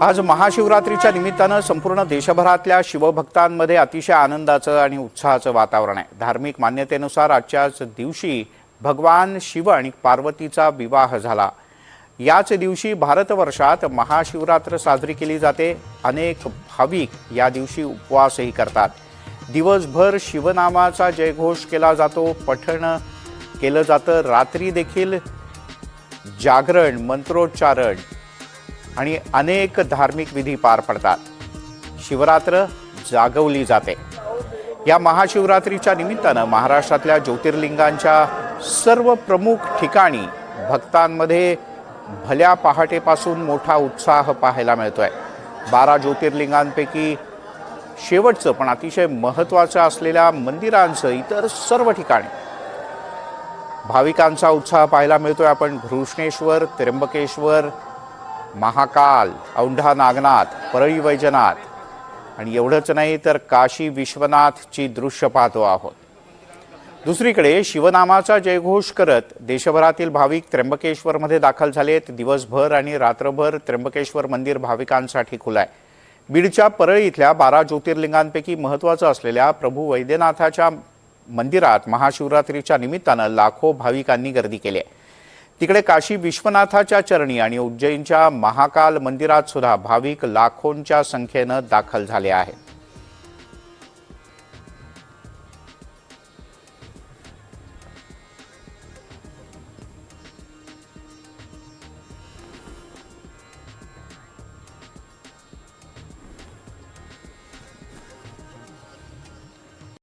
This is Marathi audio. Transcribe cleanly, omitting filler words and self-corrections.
आज महाशिवरात्रीच्या निमित्तानं संपूर्ण देशभरातल्या शिवभक्तांमध्ये अतिशय आनंदाचं आणि उत्साहाचं वातावरण आहे। धार्मिक मान्यतेनुसार आजच्याच दिवशी भगवान शिव आणि पार्वतीचा विवाह झाला। याच दिवशी भारतवर्षात महाशिवरात्र साजरी केली जाते। अनेक भाविक या दिवशी उपवासही करतात। दिवसभर शिवनामाचा जयघोष केला जातो, पठण केलं जातं। रात्री देखील जागरण, मंत्रोच्चारण आणि अनेक धार्मिक विधी पार पडतात। शिवरात्र जागवली जाते। या महाशिवरात्रीच्या निमित्तानं महाराष्ट्रातल्या ज्योतिर्लिंगांच्या सर्व प्रमुख ठिकाणी भक्तांमध्ये भल्या पहाटेपासून मोठा उत्साह पाहायला मिळतोय। 12 ज्योतिर्लिंगांपैकी शेवटचं पण अतिशय महत्त्वाचं असलेल्या मंदिरांचं इतर सर्व ठिकाणी भाविकांचा उत्साह पाहायला मिळतोय। आपण घृष्णेश्वर, त्र्यंबकेश्वर, महाकाल, औंढा नागनाथ, परळी वैजनाथ आणि एवढंच नाही तर काशी विश्वनाथची दृश्य पाहतो आहोत। दुसरीकडे शिवनामाचा जयघोष करत देशभरातील भाविक त्र्यंबकेश्वरमध्ये दाखल झालेत। दिवसभर आणि रात्रभर त्र्यंबकेश्वर मंदिर भाविकांसाठी खुलं आहे। बीडच्या परळी इथल्या 12 ज्योतिर्लिंगांपैकी महत्त्वाचं असलेल्या प्रभू वैद्यनाथाच्या मंदिरात महाशिवरात्रीच्या निमित्तानं लाखो भाविकांनी गर्दी केली आहे। तिकडे काशी विश्वनाथाच्या चरणी आणि उज्जैनच्या महाकाल मंदिरात सुद्धा भाविक लाखोंच्या संख्येनं दाखल झाले आहेत।